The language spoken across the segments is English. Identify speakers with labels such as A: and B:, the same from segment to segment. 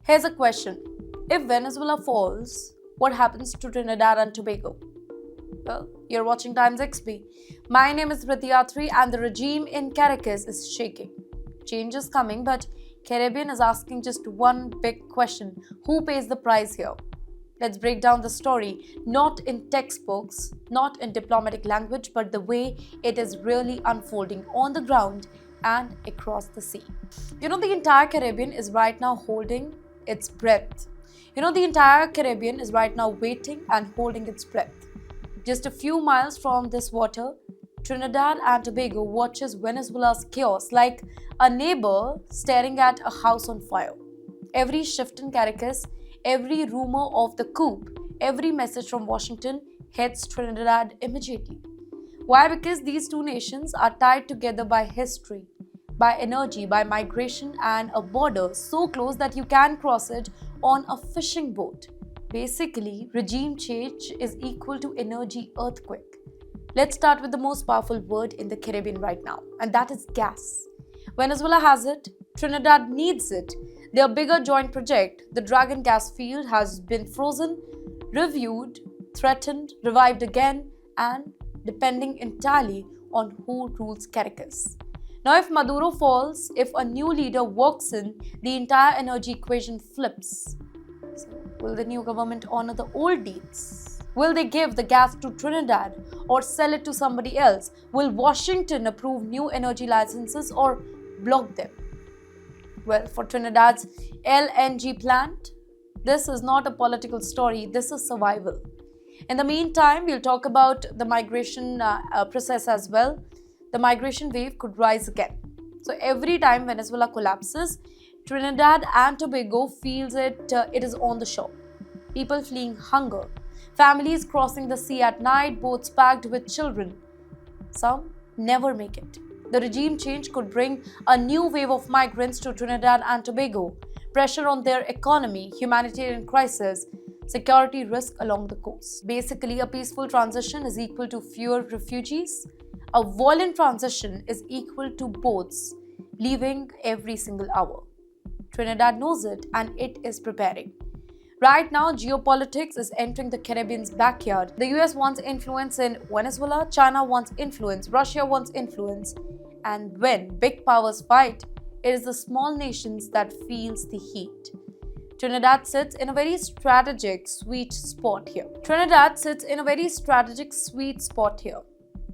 A: Here's a question. If Venezuela falls, what happens to Trinidad and Tobago? Well, you're watching Times XP. My name is Driti Atri and the regime in Caracas is shaking. Change is coming, but Caribbean is asking just one big question. Who pays the price here? Let's break down the story, not in textbooks, not in diplomatic language, but the way it is really unfolding on the ground and across the sea. The entire Caribbean is right now holding its breath. The entire Caribbean is right now waiting and holding its breath. Just a few miles from this water, Trinidad and Tobago watches Venezuela's chaos like a neighbor staring at a house on fire. Every shift in Caracas, every rumor of the coup, every message from Washington hits Trinidad immediately. Why? Because these two nations are tied together by history, by energy, by migration, and a border so close that you can cross it on a fishing boat. Basically, regime change is equal to energy earthquake. Let's start with the most powerful word in the Caribbean right now, and that is gas. Venezuela has it, Trinidad needs it. Their bigger joint project, the Dragon gas field, has been frozen, reviewed, threatened, revived again, and depending entirely on who rules Caracas. Now, if Maduro falls, if a new leader walks in, the entire energy equation flips. So, will the new government honor the old deals? Will they give the gas to Trinidad or sell it to somebody else? Will Washington approve new energy licenses or block them? Well, for Trinidad's LNG plant, this is not a political story, this is survival. In the meantime, we'll talk about the migration process as well. The migration wave could rise again. So every time Venezuela collapses, Trinidad and Tobago feels it is on the shore. People fleeing hunger, families crossing the sea at night, boats packed with children. Some never make it. The regime change could bring a new wave of migrants to Trinidad and Tobago, pressure on their economy, humanitarian crisis, security risk along the coast. Basically, a peaceful transition is equal to fewer refugees. A violent transition is equal to boats leaving every single hour. Trinidad knows it and it is preparing. Right now, geopolitics is entering the Caribbean's backyard. The US wants influence in Venezuela, China wants influence, Russia wants influence. And when big powers fight, it is the small nations that feels the heat. Trinidad sits in a very strategic, sweet spot here.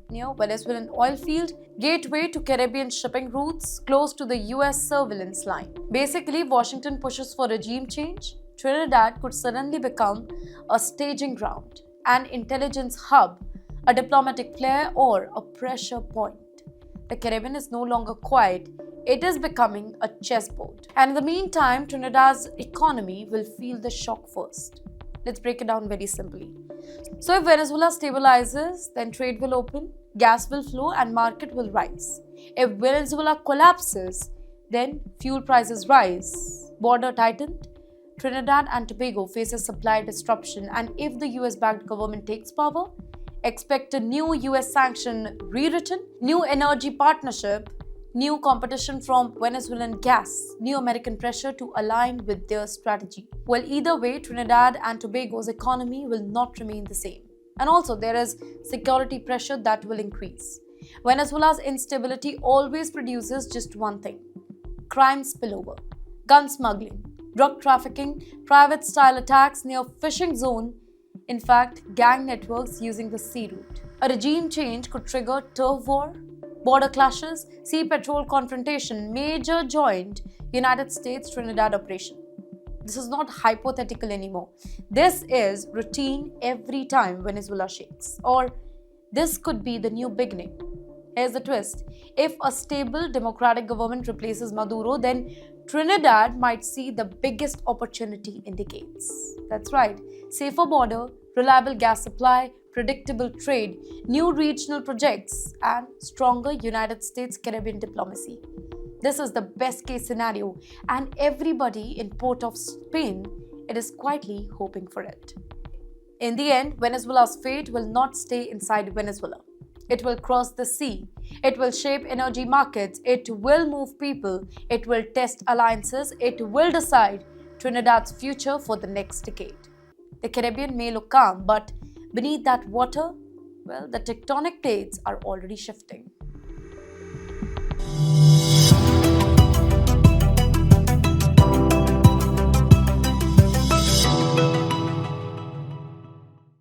A: Near Venezuelan oil field, gateway to Caribbean shipping routes, close to the US surveillance line. Basically, Washington pushes for regime change. Trinidad could suddenly become a staging ground, an intelligence hub, a diplomatic player, or a pressure point. The Caribbean is no longer quiet, it is becoming a chessboard. And in the meantime, Trinidad's economy will feel the shock first. Let's break it down very simply. So if Venezuela stabilizes, then trade will open, gas will flow, and market will rise. If Venezuela collapses, then fuel prices rise, border tightened, Trinidad and Tobago faces supply disruption, and if the US-backed government takes power, expect a new US sanction rewritten, new energy partnership, new competition from Venezuelan gas, new American pressure to align with their strategy. Well, either way, Trinidad and Tobago's economy will not remain the same. And also, there is security pressure that will increase. Venezuela's instability always produces just one thing: crime spillover, gun smuggling, drug trafficking, private-style attacks near fishing zone, in fact, gang networks using the sea route. A regime change could trigger turf war, border clashes, sea patrol confrontation, major joint United States-Trinidad operation. This is not hypothetical anymore. This is routine every time Venezuela shakes. Or this could be the new beginning. Here's the twist. If a stable democratic government replaces Maduro, then Trinidad might see the biggest opportunity in decades. That's right. Safer border, reliable gas supply, predictable trade, new regional projects, and stronger United States Caribbean diplomacy. This is the best case scenario, and everybody in Port of Spain is quietly hoping for it. In the end, Venezuela's fate will not stay inside Venezuela. It will cross the sea. It will shape energy markets. It will move people. It will test alliances. It will decide Trinidad's future for the next decade. The Caribbean may look calm, but beneath that water, well, the tectonic plates are already shifting.